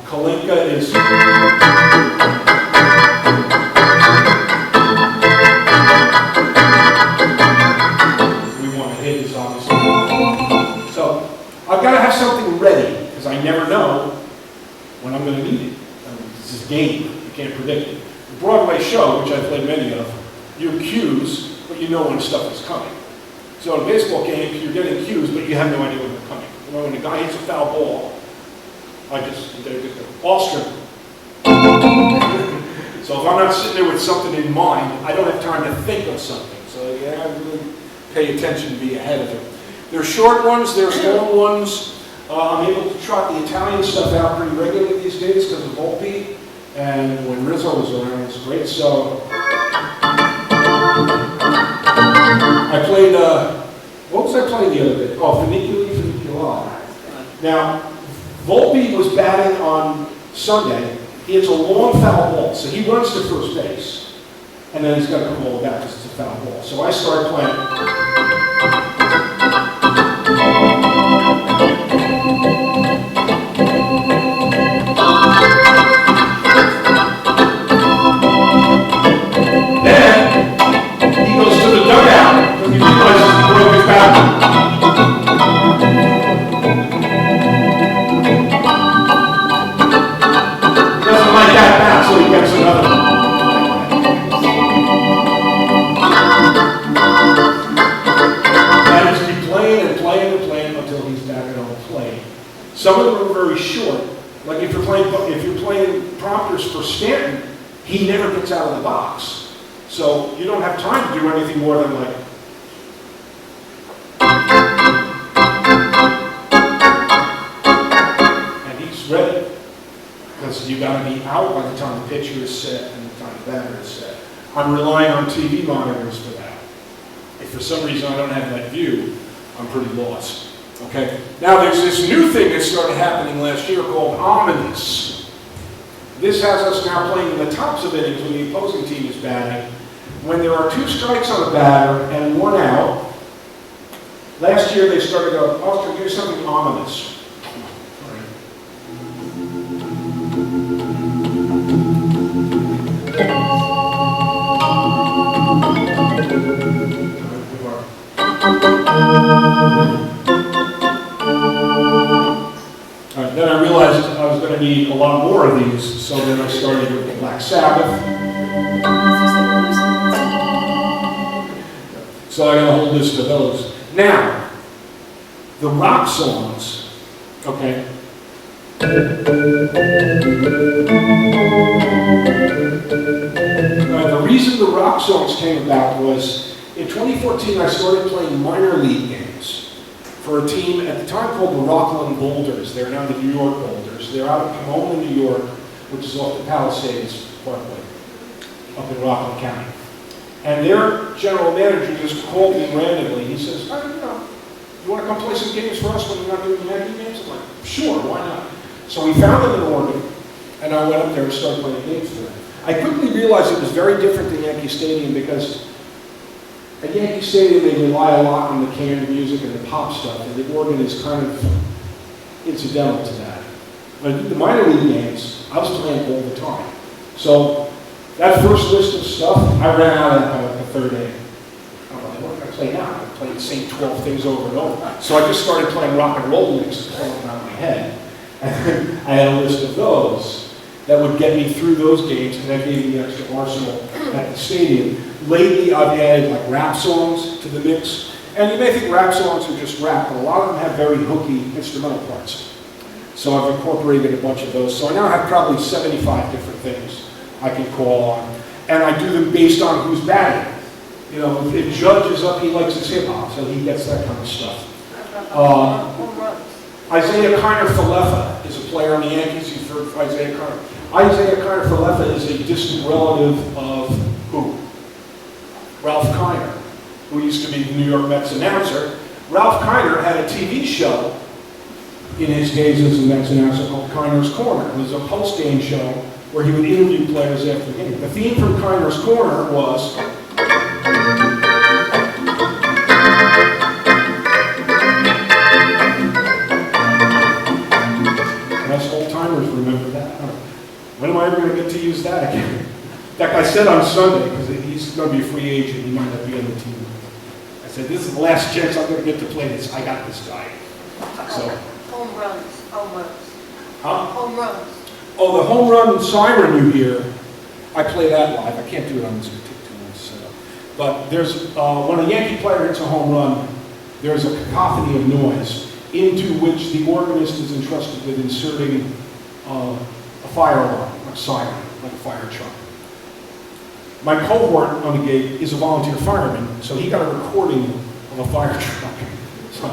Kalinka is. We want to hit this, obviously. So I've got to have something ready because I never know when I'm going to need it. This is a game. You can't predict it. The Broadway show, which I've played many of, you have cues, but you know when stuff is coming. So in a baseball game, you're getting cues, but you have no idea when they're coming. You know, when the guy hits a foul ball, I just go, Alstrom. So if I'm not sitting there with something in mind, I don't have time to think of something. So yeah, I really pay attention to be ahead of it. There's short ones, there's long ones. I'm able to trot the Italian stuff out pretty regularly these days because of Volpe. And when Rizzo was around, it was great. So I played, what was I playing the other day? Oh, Funiculi Funiculare. Now, Volpe was batting on Sunday. He hits a long foul ball, so he runs to first base. And then he's got to come all back because it's a foul ball. So I started playing. Then he goes to the dugout because he realizes he broke his back. So he gets another one. And I just keep playing and playing and playing until he's back at home playing. Some of them are very short. Like if you're playing prompters for Stanton, he never gets out of the box. So you don't have time to do anything more than like. And he's ready. Because you've got to be out by the time the pitcher is set and the time the batter is set. I'm relying on TV monitors for that. If for some reason I don't have that view, I'm pretty lost. Okay? Now there's this new thing that started happening last year called ominous. This has us now playing in the tops of innings when the opposing team is batting. When there are 2 strikes on a batter and 1 out, last year they started going, Alstrom, here's something ominous. Then I realized I was going to need a lot more of these, so then I started with Black Sabbath. So I got a whole list of those. Now, the rock songs, okay. The reason the rock songs came about was in 2014 I started playing minor league games for a team at the time called the Rockland Boulders. They're now the New York Boulders. They're out of Pomona, New York, which is off the Palisades Parkway, up in Rockland County. And their general manager just called me randomly. He says, you want to come play some games for us when you're not doing Yankee games? I'm like, sure, why not? So we found them in Oregon, and I went up there and started playing games for them. I quickly realized it was very different than Yankee Stadium because at Yankee Stadium they rely a lot on the canned music and the pop stuff, and the organ is kind of incidental to that. But the minor league games, I was playing all the time. So that first list of stuff, I ran out of the third inning. I'm like, what can I play now. I play the same 12 things over and over. So I just started playing rock and roll mixes all around my head. And then I had a list of those that would get me through those games, and that gave me the extra arsenal at the stadium. Lately, I've added like rap songs to the mix. And you may think rap songs are just rap, but a lot of them have very hooky instrumental parts. So I've incorporated a bunch of those. So I now have probably 75 different things I can call on. And I do them based on who's batting. You know, if Judge is up, he likes his hip hop, so he gets that kind of stuff. Home runs. Isaiah Kiner-Falefa is a player on the Yankees. You've heard of Isaiah Kiner. Isaiah Kiner-Falefa is a distant relative of who? Ralph Kiner, who used to be the New York Mets announcer. Ralph Kiner had a TV show in his days as a Mets announcer called Kiner's Corner. It was a post-game show where he would interview players after the game. The theme from Kiner's Corner was us old-timers remember that. When am I ever going to get to use that again? In fact, I said on Sunday, because he's going to be a free agent, he might not be on the team. I said, this is the last chance I'm going to get to play this. I got this guy. So, Home runs, home runs. huh? Home runs. Oh, the home run siren you hear, I play that live. I can't do it on this particular setup. But there's, when a Yankee player hits a home run, there's a cacophony of noise into which the organist is entrusted with inserting a fire alarm, a siren, like a fire truck. My cohort on the gate is a volunteer fireman, so he got a recording of a fire truck. So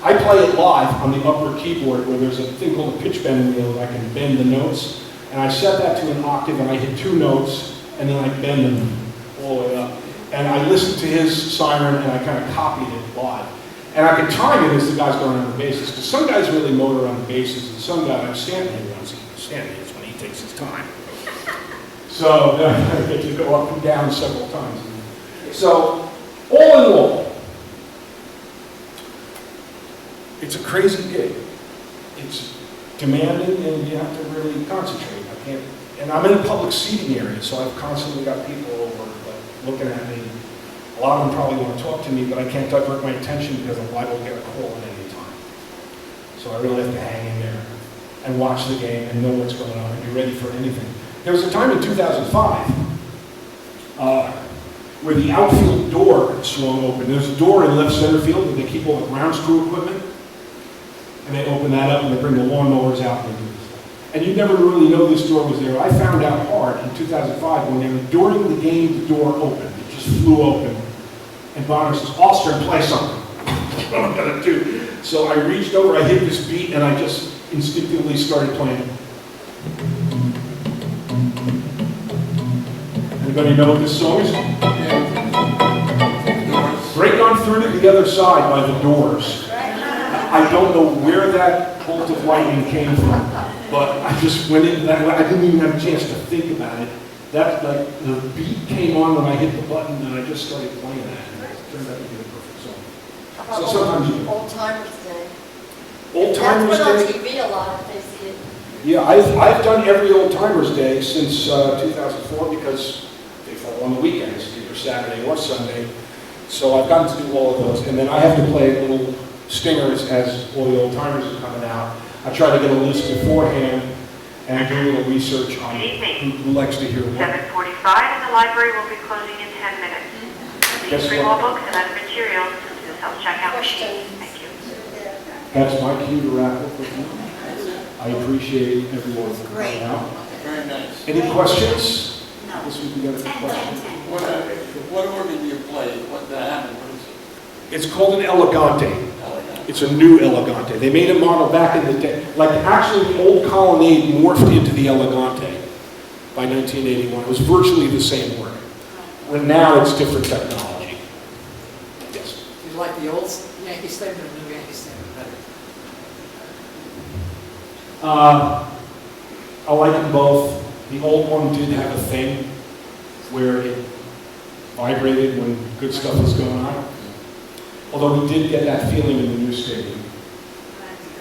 I play it live on the upper keyboard where there's a thing called a pitch bend wheel that I can bend the notes. And I set that to an octave and I hit 2 notes and then I bend them all the way up. And I listened to his siren and I kind of copied it live. And I can time it as the guy's going around the bases, because some guys really motor around the bases and some guys, Stanley runs it. Stanley is when he takes his time. So I get to go up and down several times. So all in all, it's a crazy gig. It's demanding and you have to really concentrate. I can't, and I'm in a public seating area, so I've constantly got people over like, looking at me. A lot of them probably want to talk to me, but I can't divert my attention because I'm liable to get a call at any time. So I really have to hang in there and watch the game and know what's going on and be ready for anything. There was a time in 2005 where the outfield door swung open. There's a door in left center field where they keep all the ground screw equipment. And they open that up and they bring the lawnmowers out and they do this stuff. And you never really know this door was there. I found out hard in 2005 when during the game the door opened. It just flew open. And Bonner says, Alstrom, play something. What am I going to do? So I reached over, I hit this beat, and I just instinctively started playing. Anybody know what this song is? Break On Through to the Other Side by the Doors. I don't know where that bolt of lightning came from, but I just went into that. I didn't even have a chance to think about it. That, like, the beat came on when I hit the button, and I just started playing that. Turned out to be a perfect song. How So sometimes you- about Old Timers Day? Old Timers That's Day. put on TV a lot if they see it. Yeah, I've done every Old Timers Day since 2004 because they fall on the weekends, either Saturday or Sunday. So I've gotten to do all of those, and then I have to play little stingers as all the Old Timers are coming out. I try to get a list beforehand and do a little research on who likes to hear what. 7:45, and the library will be closing in 10 minutes. Guess Please bring what? all books and other materials to the self-checkout machine. Questions? Thank you. That's my cue to wrap up with you. I appreciate everyone coming out. Very nice. Any questions? This would be a question. What order do you play? What happened? What is it? It's called an elegante. It's a new elegante. They made a model back in the day. Like actually the old colonnade morphed into the elegante by 1981. It was virtually the same order. But now it's different technology. Yes. Do you like the old Yankee Stadium or the new Yankee Stadium better? I like them both. The old one did have a thing where it vibrated when good stuff was going on. Although we did get that feeling in the new stadium.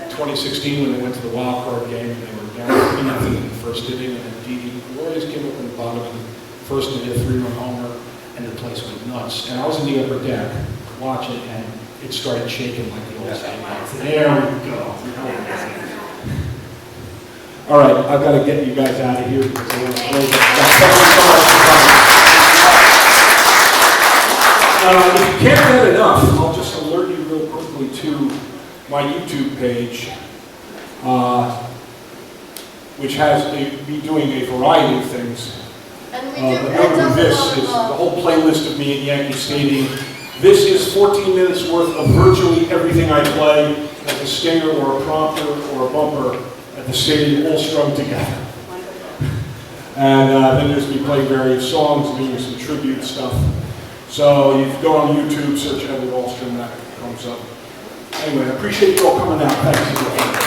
2016 when they went to the wild card game and they were down 3-0 in the first inning and then Didi Glorious came up in the bottom of the first and hit a 3-run homer and the place went nuts. And I was in the upper deck watch it, and it started shaking like the old saying. There we go. All right, I've got to get you guys out of here because I want to close it. Thank you so much for coming. If you can't get enough, I'll just alert you real quickly to my YouTube page, which has me doing a variety of things. And we But do, notably this is the whole playlist of me at Yankee Stadium. This is 14 minutes worth of virtually everything I play as a stinger or a prompter or a bumper at the stadium, all strung together. And then there's me playing various songs and doing some tribute stuff. So you can go on YouTube, search Ed Alstrom, that comes up. Anyway, I appreciate you all coming out. Thanks.